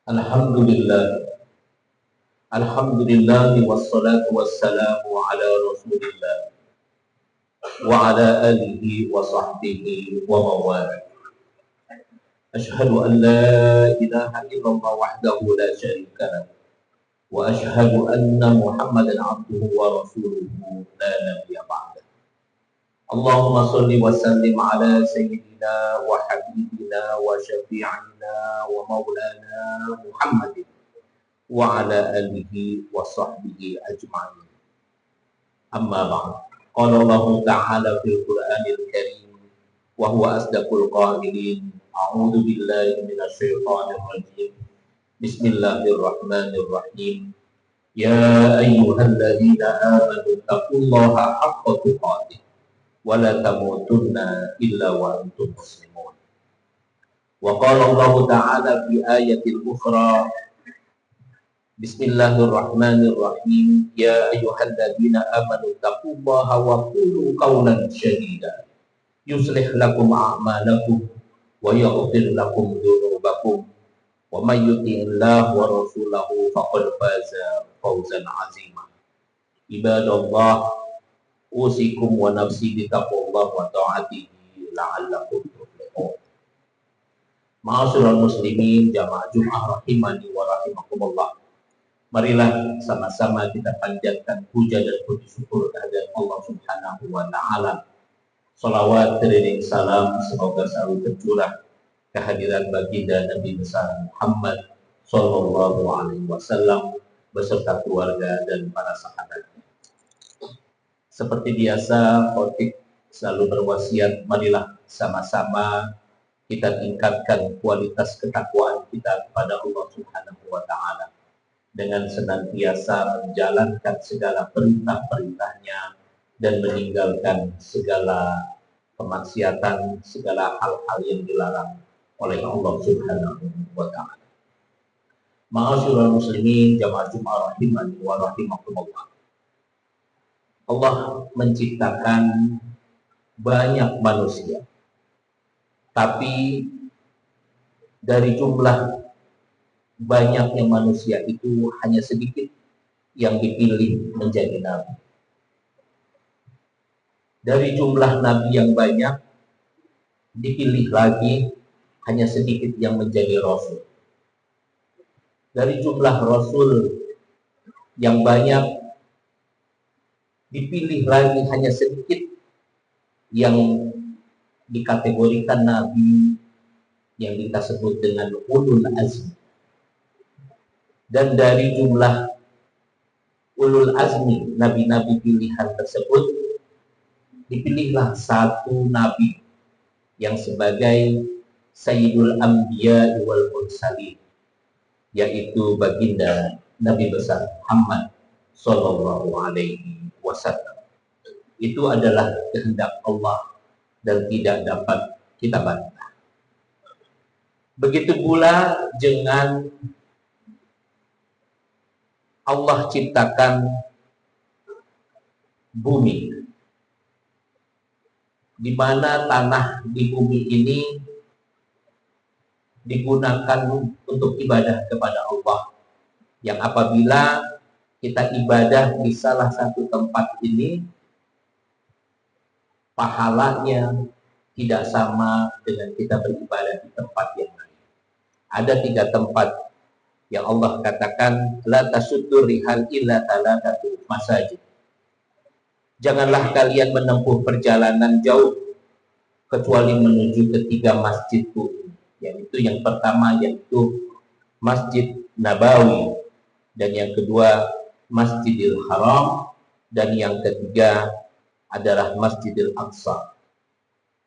Alhamdulillah, Alhamdulillah wassalatu wassalamu ala Rasulillah wa ala alihi wa sahbihi wa mawala. Ashhadu an la ilaha illallah wahdahu la syarika lah wa ashhadu anna Muhammadan abduhu wa rasuluhu la nabiyya ba'dah. Allahumma salli wa sallim ala sayyidina wa habibina wa syafi'ina wa maulana Muhammadin wa ala alihi wa sahbihi ajma'in. Amma ba'd. Qala Allah Ta'ala fil Qur'anil Karim wa huwa asdaqul qailin. A'udzu billahi minasy syaithanir rajim. Bismillahirrahmanirrahim. Ya ayyuhalladzina amanu taqullaha haqqa tuqatih wa la tamutunna illa wa antum muslimun. Wa qala Allah Ta'ala fi ayatil ukhra Bismillahirrahmanirrahim. Ya ayyuhalladzina amanu taqullaha wa qulu qawlan sadida yuslih lakum a'malakum wa yaghfir lakum dzunubakum wa may yuti'illaha wa rasulahu faqad faza fawzan 'azima. Ibadallah, usikum wa nafsi bittaqwallahi wa ta'atihi la'allakum tuflihun. Ma'asyiral muslimin, jamaah Jumat rahimani wa rahimakumullah. Marilah sama-sama kita panjatkan puja dan puji syukur kehadirat Allah Subhanahu wa Ta'ala. Salawat dan salam semoga selalu tercurah kehadirat baginda Nabi besar Muhammad Sallallahu Alaihi Wasallam beserta keluarga dan para sahabatnya. Seperti biasa, Khotik selalu berwasiat, marilah sama-sama kita tingkatkan kualitas ketakwaan kita kepada Allah Subhanahu wa Ta'ala dengan senantiasa menjalankan segala perintah-perintahnya dan meninggalkan segala kemaksiatan, segala hal-hal yang dilarang oleh Allah Subhanahu wa Ta'ala. Ma'asyiral muslimin, jamaah Jumat rahimani wa rahimakumullah. Allah menciptakan banyak manusia, tapi dari jumlah banyaknya manusia itu hanya sedikit yang dipilih menjadi nabi. Dari jumlah nabi yang banyak, dipilih lagi hanya sedikit yang menjadi rasul. Dari jumlah rasul yang banyak, dipilih lagi hanya sedikit yang dikategorikan nabi yang kita sebut dengan ulul azmi. Dan dari jumlah ulul azmi, nabi-nabi pilihan tersebut, dipilihlah satu nabi yang sebagai Sayyidul Anbiya wal Mursalin, yaitu baginda Nabi besar Muhammad Sallallahu Alaihi Wasallam. Itu adalah kehendak Allah dan tidak dapat kita bantah. Begitu pula dengan Allah ciptakan bumi, di mana tanah di bumi ini digunakan untuk ibadah kepada Allah. Yang apabila kita ibadah di salah satu tempat ini, pahalanya tidak sama dengan kita beribadah di tempat yang lain. Ada 3 tempat yang Allah katakan, la tasuddu rihal illa talatatu masajid. Janganlah kalian menempuh perjalanan jauh kecuali menuju ke 3 masjidku, yaitu yang pertama yaitu Masjid Nabawi, dan yang kedua Masjidil Haram, dan yang ketiga adalah Masjidil Aqsa.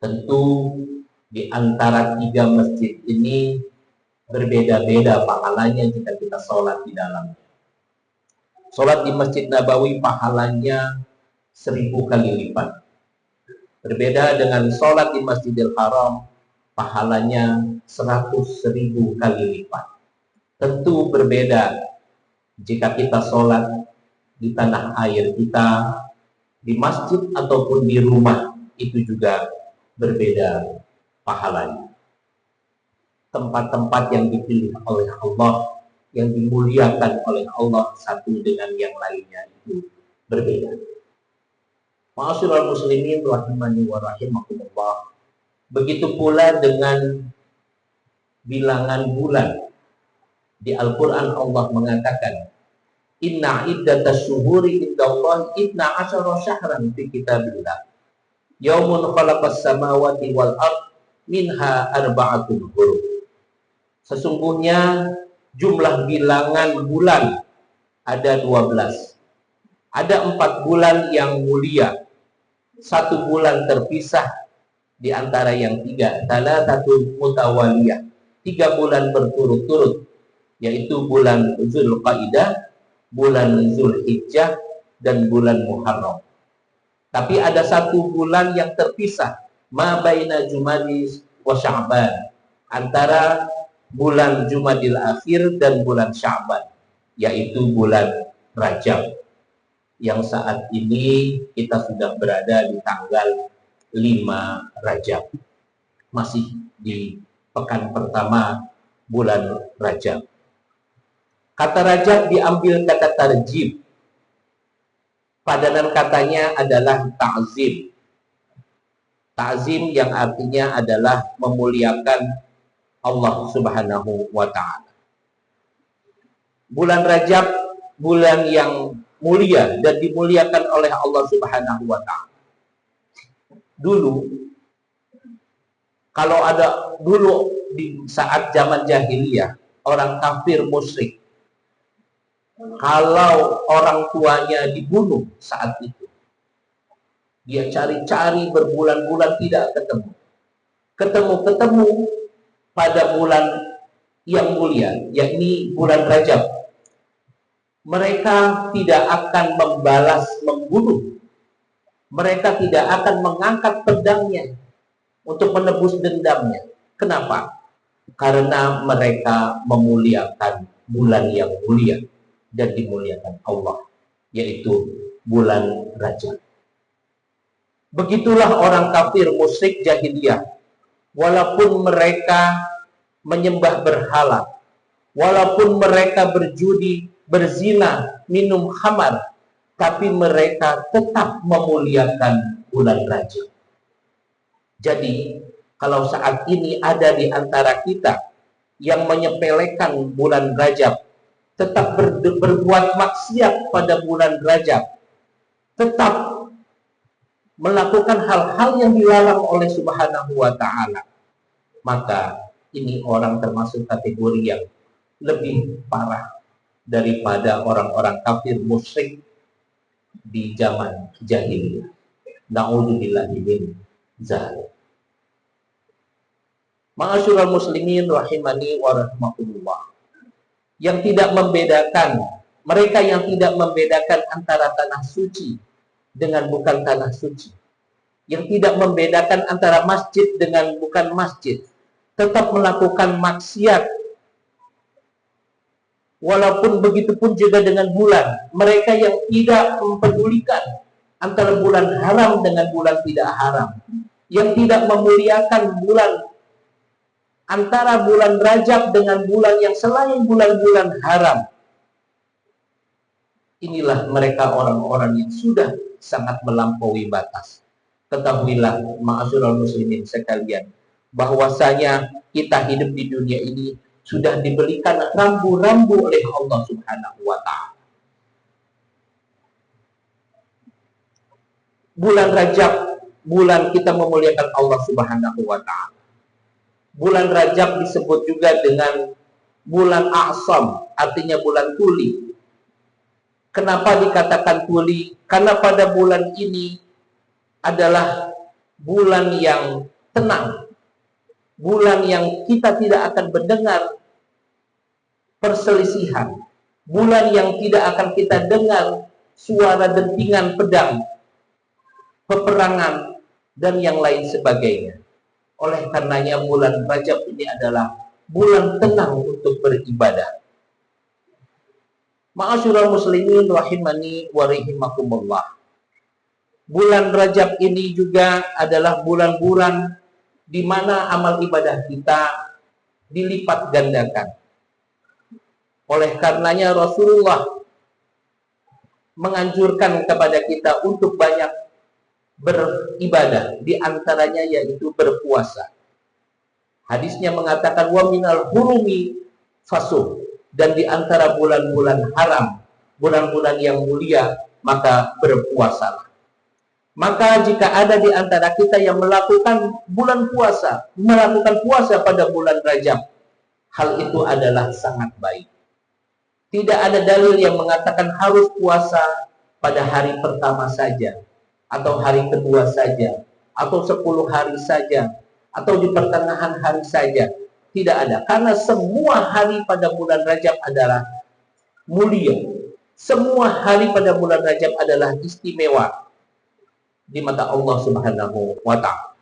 Tentu di antara 3 masjid ini berbeda-beda pahalanya jika kita sholat di dalamnya. Sholat di Masjid Nabawi pahalanya 1000 kali lipat. Berbeda dengan sholat di Masjidil Haram, pahalanya 100.000 kali lipat. Tentu berbeda jika kita sholat di tanah air kita, di masjid ataupun di rumah, itu juga berbeda pahalanya. tempat-tempat yang dipilih oleh Allah, yang dimuliakan oleh Allah satu dengan yang lainnya itu berbeda. Ma'asyiral muslimin rahimani wa rahimakumullah. Begitu pula dengan bilangan bulan. Di Al-Quran Allah mengatakan, Inna iddatas syuhuri indallahi idna asyara syahran fi kitabillah. Yaumun khalaqas samawati wal ard minha arba'atun hurum. Sesungguhnya jumlah bilangan bulan ada 12. Ada 4 bulan yang mulia. 1 bulan terpisah di antara yang 3. Thalathatun mutawaliyah. 3 bulan berturut-turut, yaitu bulan Zulqaidah, bulan Zulhijjah, dan bulan Muharram. Tapi ada 1 bulan yang terpisah, ma baina Jumadis wa Sya'ban, antara bulan Jumadil Akhir dan bulan Sya'ban, yaitu bulan Rajab, yang saat ini kita sudah berada di tanggal 5 Rajab, masih di pekan pertama bulan Rajab. Kata Rajab diambil kata tarjib. Padanan katanya adalah ta'zim. Ta'zim yang artinya adalah memuliakan Allah Subhanahu wa ta'ala. Bulan Rajab, bulan yang mulia dan dimuliakan oleh Allah Subhanahu wa ta'ala. Dulu, kalau ada dulu di saat zaman jahiliyah, orang kafir musyrik, kalau orang tuanya dibunuh saat itu, dia cari-cari berbulan-bulan tidak ketemu. Ketemu pada bulan yang mulia, yakni bulan Rajab. Mereka tidak akan membalas membunuh. Mereka tidak akan mengangkat pedangnya untuk menebus dendamnya. Kenapa? Karena mereka memuliakan bulan yang mulia dan dimuliakan Allah, yaitu bulan Rajab. Begitulah orang kafir musyrik jahiliyah. Walaupun mereka menyembah berhala, walaupun mereka berjudi, berzina, minum khamar, tapi mereka tetap memuliakan bulan Rajab. Jadi, kalau saat ini ada di antara kita yang menyepelekan bulan Rajab, tetap berbuat maksiat pada bulan Rajab, tetap melakukan hal-hal yang dilarang oleh Subhanahu wa ta'ala, maka ini orang termasuk kategori yang lebih parah daripada orang-orang kafir musyrik di zaman jahiliyah. Na'udzubillahi min dzalik. Ma'asyiral muslimin rahimani wa rahimakumullah. Yang tidak membedakan, mereka yang tidak membedakan antara tanah suci dengan bukan tanah suci, yang tidak membedakan antara masjid dengan bukan masjid, tetap melakukan maksiat. Walaupun begitu pun juga dengan bulan, mereka yang tidak mempedulikan antara bulan haram dengan bulan tidak haram, yang tidak memuliakan bulan antara bulan Rajab dengan bulan yang selain bulan-bulan haram. Inilah mereka orang-orang yang sudah sangat melampaui batas. Ketahuilah ma'asyiral muslimin sekalian, bahwasanya kita hidup di dunia ini sudah diberikan rambu-rambu oleh Allah Subhanahu wa ta'ala. Bulan Rajab, bulan kita memuliakan Allah Subhanahu wa ta'ala. Bulan Rajab disebut juga dengan bulan A'sam, artinya bulan tuli. Kenapa dikatakan tuli? Karena pada bulan ini adalah bulan yang tenang, bulan yang kita tidak akan mendengar perselisihan, bulan yang tidak akan kita dengar suara dentingan pedang, peperangan, dan yang lain sebagainya. Oleh karenanya bulan Rajab ini adalah bulan tenang untuk beribadah. Ma'asyiral muslimin rahimani wa rahimakumullah. Bulan Rajab ini juga adalah bulan-bulan di mana amal ibadah kita dilipat gandakan. Oleh karenanya Rasulullah menganjurkan kepada kita untuk banyak beribadah, di antaranya yaitu berpuasa. Hadisnya mengatakan wa minal hurumi fasum, dan di antara bulan-bulan haram, bulan-bulan yang mulia, maka berpuasalah. Maka jika ada di antara kita yang melakukan bulan puasa, melakukan puasa pada bulan Rajab, hal itu adalah sangat baik. Tidak ada dalil yang mengatakan harus puasa pada hari pertama saja, atau hari kedua saja, atau 10 hari saja, atau di pertengahan hari saja. Tidak ada, karena semua hari pada bulan Rajab adalah mulia. Semua hari pada bulan Rajab adalah istimewa di mata Allah Subhanahu wa Ta'ala.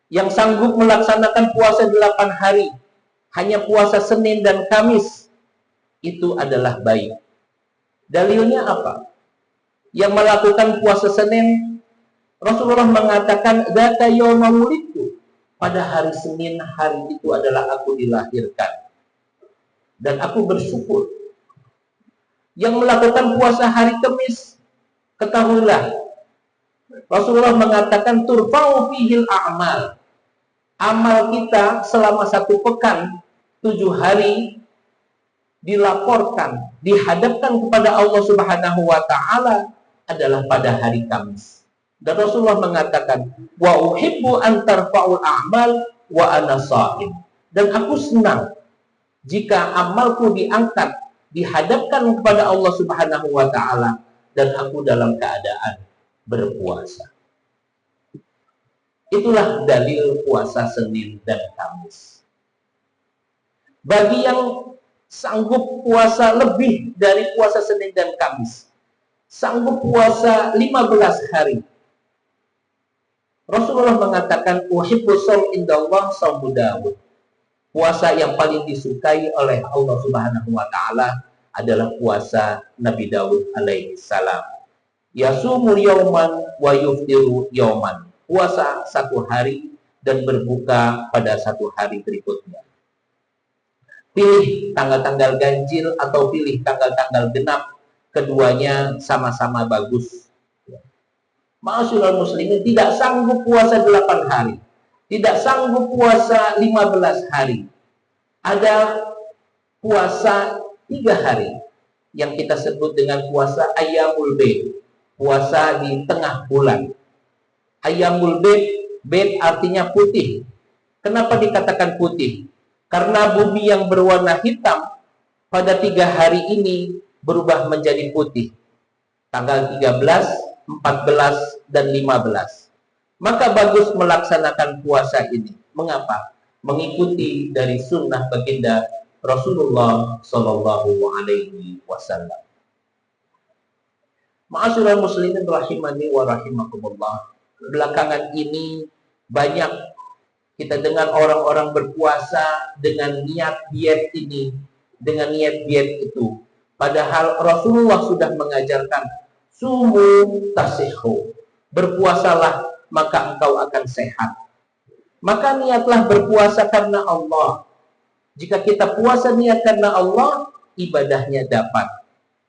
Yang sanggup melaksanakan puasa 8 hari, hanya puasa Senin dan Kamis, itu adalah baik. Dalilnya apa? Yang melakukan puasa Senin, Rasulullah mengatakan dzaka yauma wulidtu, pada hari Senin, hari itu adalah aku dilahirkan dan aku bersyukur. Yang melakukan puasa hari Kamis, ketahuilah Rasulullah mengatakan turfa'u fihil a'mal, amal kita selama 1 pekan, 7 hari dilaporkan, dihadapkan kepada Allah Subhanahu wa Ta'ala adalah pada hari Kamis. Dan Rasulullah mengatakan wa uhibbu an tarfa'ul a'mal wa ana sha'im, dan aku senang jika amalku diangkat, dihadapkan kepada Allah Subhanahu wa Ta'ala, dan aku dalam keadaan berpuasa. Itulah dalil puasa Senin dan Kamis. Bagi yang sanggup puasa lebih dari puasa Senin dan Kamis, sanggup puasa 15 hari, Rasulullah mengatakan uhibbu shaum indallah shaumu Daud. Puasa yang paling disukai oleh Allah Subhanahu wa Ta'ala adalah puasa Nabi Daud alaihi salam. Yasumul yauman wa yuftiru yauman. Puasa 1 hari dan berbuka pada 1 hari berikutnya. Pilih tanggal-tanggal ganjil atau pilih tanggal-tanggal genap, keduanya sama-sama bagus. Ma'asyiral muslimin, tidak sanggup puasa 8 hari, tidak sanggup puasa 15 hari. Ada puasa 3 hari yang kita sebut dengan puasa Ayyamul Bid, puasa di tengah bulan. Ayyamul Bid artinya putih. Kenapa dikatakan putih? Karena bumi yang berwarna hitam pada 3 hari ini berubah menjadi putih. Tanggal 13, 14, dan 15. Maka bagus melaksanakan puasa ini. Mengapa? Mengikuti dari sunnah baginda Rasulullah Sallallahu Alaihi Wasallam. Ma'asyiral muslimin rahimani wa rahimakumullah. Belakangan ini banyak kita dengar orang-orang berpuasa dengan niat diet ini, dengan niat diet itu. Padahal Rasulullah sudah mengajarkan sumu tasihu, berpuasalah maka engkau akan sehat. Maka niatlah berpuasa karena Allah. Jika kita puasa niat karena Allah, ibadahnya dapat,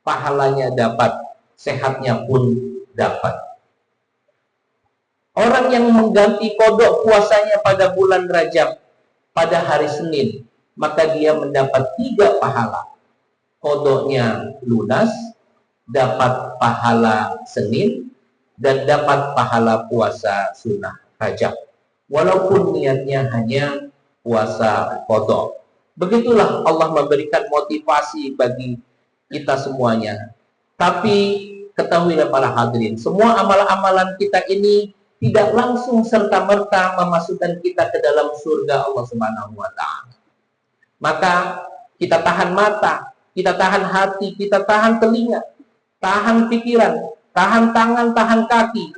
pahalanya dapat, sehatnya pun dapat. Orang yang mengganti kodok puasanya pada bulan Rajab pada hari Senin, maka dia mendapat 3 pahala. Kodoknya lunas, dapat pahala Senin, dan dapat pahala puasa sunnah Rajab, walaupun niatnya hanya puasa qadha. Begitulah Allah memberikan motivasi bagi kita semuanya. Tapi ketahuilah para hadirin, semua amalan-amalan kita ini tidak langsung serta-merta memasukkan kita ke dalam surga Allah Subhanahu wa Ta'ala. Maka kita tahan mata, kita tahan hati, kita tahan telinga, tahan pikiran, tahan tangan, tahan kaki.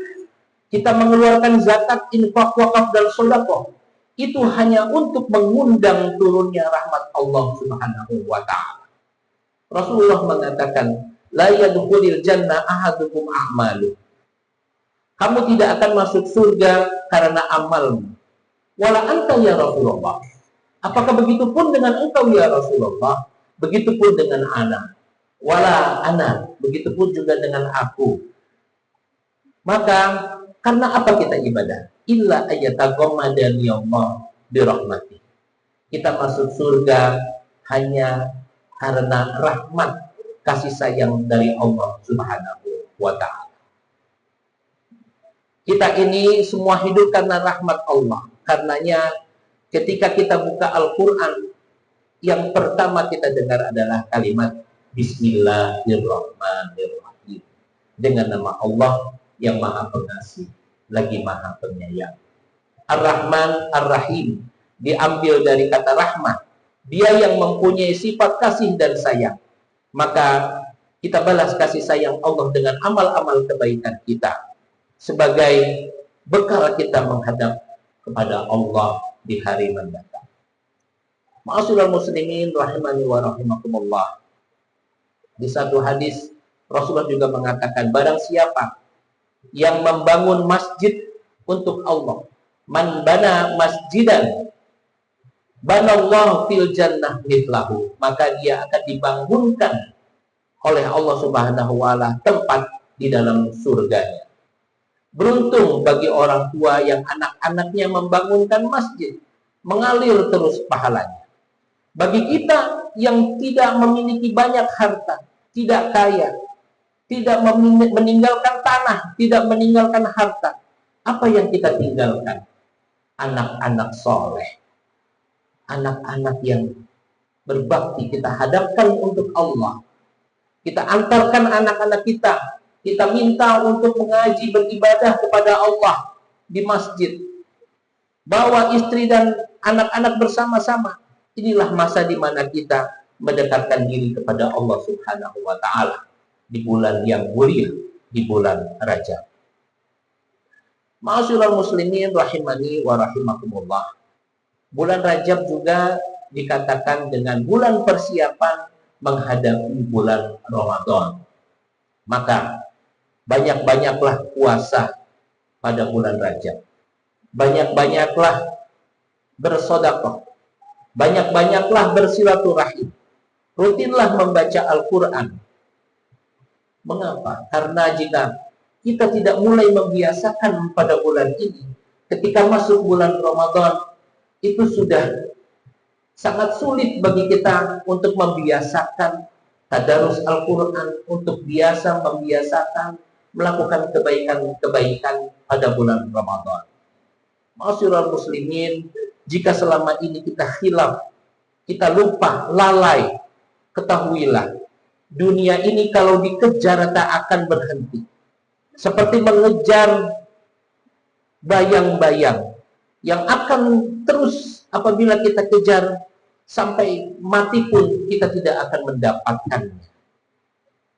Kita mengeluarkan zakat, infak, wakaf, dan sedekah. Itu hanya untuk mengundang turunnya rahmat Allah Subhanahu wa Ta'ala. Rasulullah mengatakan, la yadkhulul jannah ahadukum a'malu. Kamu tidak akan masuk surga karena amalmu. Wala anta ya Rasulullah. Apakah begitu pun dengan engkau ya Rasulullah? Begitu pun dengan anak. Wala anak. Begitu pun juga dengan aku. Maka karena apa kita ibadah? Illa ayataghammadani Allah birahmati. Kita masuk surga hanya karena rahmat kasih sayang dari Allah Subhanahu wa ta'ala. Kita ini semua hidup karena rahmat Allah. Karenanya ketika kita buka Al-Quran, yang pertama kita dengar adalah kalimat Bismillahirrahmanirrahim. Dengan nama Allah yang Maha Pengasih, lagi Maha Penyayang. Ar-Rahman, Ar-Rahim diambil dari kata rahmat. Dia yang mempunyai sifat kasih dan sayang. Maka kita balas kasih sayang Allah dengan amal-amal kebaikan kita sebagai bekal kita menghadap kepada Allah di hari mendatang. Ma'asyiral muslimin rahimani wa rahimakumullah. Di satu hadis Rasulullah juga mengatakan, barang siapa yang membangun masjid untuk Allah, man bana masjidan banallahu fil jannah mithlahu, maka dia akan dibangunkan oleh Allah Subhanahu wa ta'ala tempat di dalam surganya. Beruntung bagi orang tua yang anak-anaknya membangunkan masjid, mengalir terus pahalanya. Bagi kita yang tidak memiliki banyak harta, tidak kaya, tidak meninggalkan tanah, tidak meninggalkan harta, apa yang kita tinggalkan? Anak-anak soleh, anak-anak yang berbakti kita hadapkan untuk Allah. Kita antarkan anak-anak kita minta untuk mengaji, beribadah kepada Allah di masjid. Bawa istri dan anak-anak bersama-sama. Inilah masa di mana kita mendekatkan diri kepada Allah Subhanahu wa ta'ala di bulan yang mulia, di bulan Rajab. Ma'asyiral muslimin rahimani wa rahimakumullah. Bulan Rajab juga dikatakan dengan bulan persiapan menghadapi bulan Ramadan. Maka banyak-banyaklah puasa pada bulan Rajab. Banyak-banyaklah bersedekah. Banyak-banyaklah bersilaturahim. Rutinlah membaca Al-Quran. Mengapa? Karena jika kita tidak mulai membiasakan pada bulan ini, ketika masuk bulan Ramadan, itu sudah sangat sulit bagi kita untuk membiasakan tadarus Al-Quran, untuk membiasakan melakukan kebaikan-kebaikan pada bulan Ramadan. Ma'asyiral muslimin, jika selama ini kita khilaf, kita lupa, lalai, ketahuilah, dunia ini kalau dikejar tak akan berhenti. Seperti mengejar bayang-bayang yang akan terus apabila kita kejar sampai mati pun kita tidak akan mendapatkannya.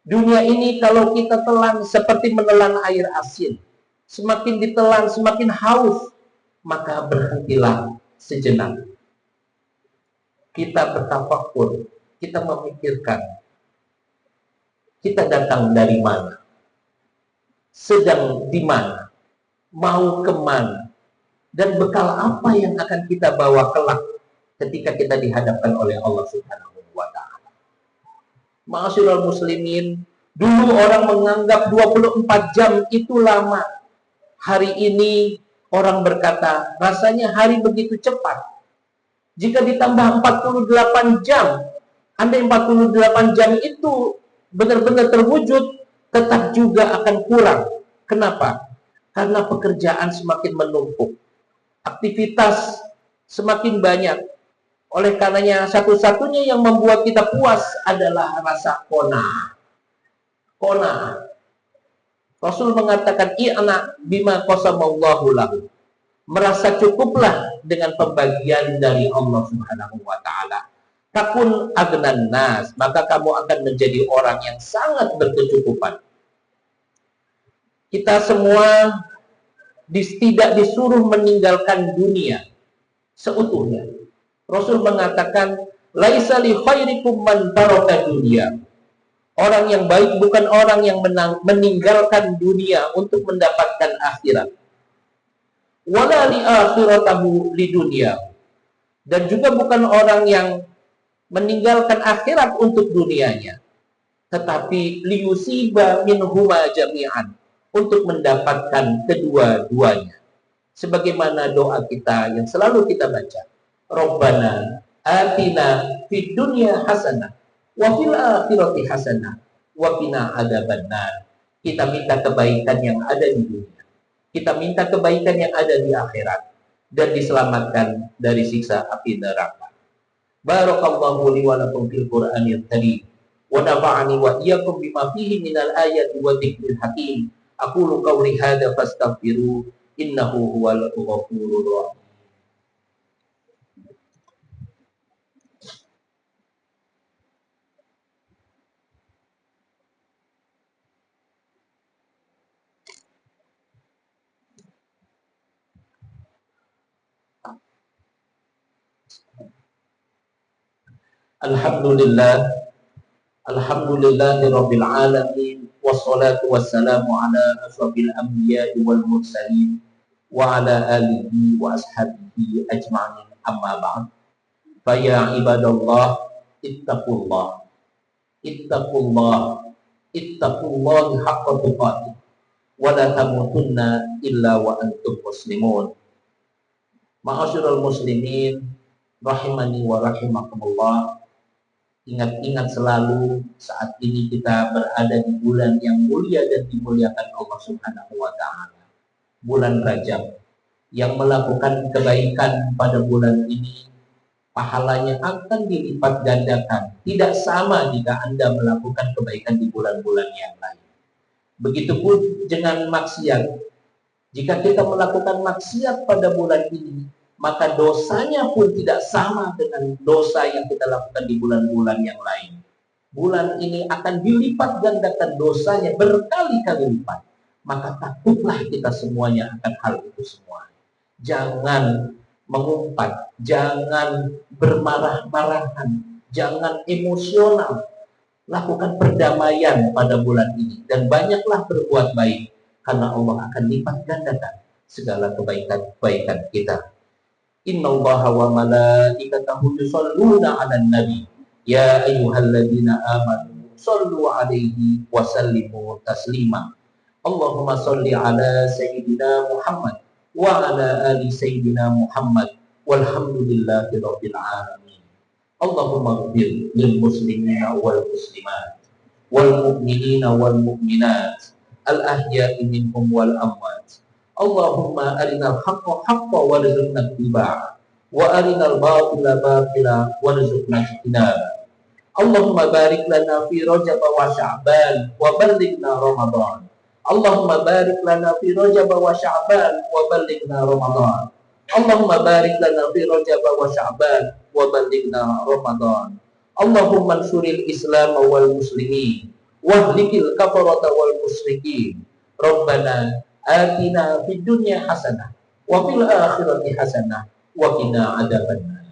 Dunia ini kalau kita telan seperti menelan air asin. Semakin ditelan, semakin haus. Maka berhentilah sejenak. Kita bertafakur, kita memikirkan, kita datang dari mana, sedang di mana, mau kemana, dan bekal apa yang akan kita bawa kelak ketika kita dihadapkan oleh Allah Subhanahu wa ta'ala. Ma'asyiral muslimin, dulu orang menganggap 24 jam itu lama. Hari ini orang berkata, rasanya hari begitu cepat. Jika ditambah 48 jam, andai 48 jam itu benar-benar terwujud, tetap juga akan kurang. Kenapa? Karena pekerjaan semakin menumpuk. Aktivitas semakin banyak. Oleh karenanya satu-satunya yang membuat kita puas adalah rasa qanaah. Qanaah. Rasul mengatakan i'na bima qasamallahu lahu. Merasa cukuplah dengan pembagian dari Allah Subhanahu wa ta'ala. Takun agnan nas, maka kamu akan menjadi orang yang sangat berkecukupan. Kita semua tidak disuruh meninggalkan dunia seutuhnya. Rasul mengatakan, laisa li khairikum man taraka dunya. Orang yang baik bukan orang yang meninggalkan dunia untuk mendapatkan akhirat. Wala li akhiratahu li dunya. dan juga bukan orang yang meninggalkan akhirat untuk dunianya, tetapi liyusiba minhuma jami'an, untuk mendapatkan kedua-duanya. Sebagaimana doa kita yang selalu kita baca, Rabbana atina fid dunya hasanah wa fil akhirati hasanah wa qina adzabannar. Kita minta kebaikan yang ada di dunia, kita minta kebaikan yang ada di akhirat, dan diselamatkan dari siksa api neraka. Barakallahu li wa lakum fil Qur'anil karim wa nafa'ani wa iyyakum bima fihi minal ayati wa dzikril hakim. Aqulu qawli hadza fastaghfiru innahu huwal ghafurur rahim. Alhamdulillah, alhamdulillahirabbil alamin, wassalatu wassalamu ala asyrofil anbiya'i wal mursalin wa ala alihi wa ashabihi ajma'in, amma ba'd. Fa ya ibadallah, ittaqullah ittaqullah ittaqullahi haqqa tuqatih wa la tamutunna illa wa antum muslimun. Ma'asyiral muslimin rahimani wa rahimakumullah. Ingat-ingat selalu saat ini kita berada di bulan yang mulia dan dimuliakan Allah Subhanahu wa ta'ala, bulan Rajab. Yang melakukan kebaikan pada bulan ini, pahalanya akan dilipat gandakan. Tidak sama jika Anda melakukan kebaikan di bulan-bulan yang lain. Begitupun dengan maksiat. Jika kita melakukan maksiat pada bulan ini, maka dosanya pun tidak sama dengan dosa yang kita lakukan di bulan-bulan yang lain. Bulan ini akan dilipat gandakan dosanya berkali-kali lipat. Maka takutlah kita semuanya akan hal itu semua. Jangan mengumpat, jangan bermarah-marahan, jangan emosional. Lakukan perdamaian pada bulan ini dan banyaklah berbuat baik, karena Allah akan lipat gandakan segala kebaikan-kebaikan kita. Innallaha wa malaikatahu yusholluna 'alan nabi ya ayyuhalladzina amanu shollu 'alaihi wa sallimu taslima. Allahumma sholli 'ala sayyidina Muhammad wa 'ala ali sayyidina Muhammad walhamdulillahi rabbil alamin. Allahumma ighfir lil muslimina wal muslimat wal mu'minina wal mu'minat al ahya'i minhum wal amwat. Allahumma arinal haqqa haqqa warzuqna ittiba'ah wa arinal batila batila warzuqna ijtinaba. Allahumma barik lana fi Rajab wa Sya'ban wa ballighna Ramadan. Allahumma barik lana fi Rajab wa Sya'ban wa ballighna Ramadan. Allahumma barik lana fi Rajab wa Sya'ban wa ballighna Ramadan. Allahumma ansuril Islam wal muslimin wahlikil kafarata wal musyrikin. Rabbana atina fid dunya hasanah wa fil akhirati hasanah wa qina adzabannar.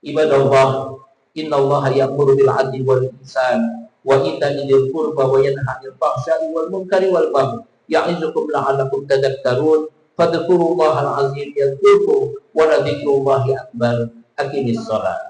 Ibadallah, innallaha ya'muru bil 'adli wal ihsan wa ita'i dzil qurba wa yanha 'anil fahsya'i wal munkari wal baghi ya'izukum la'allakum tadhakkarun. Fadhkurullahal 'azim yadhkurkum wa la dzikrullahi akbar. Aqimis shalah.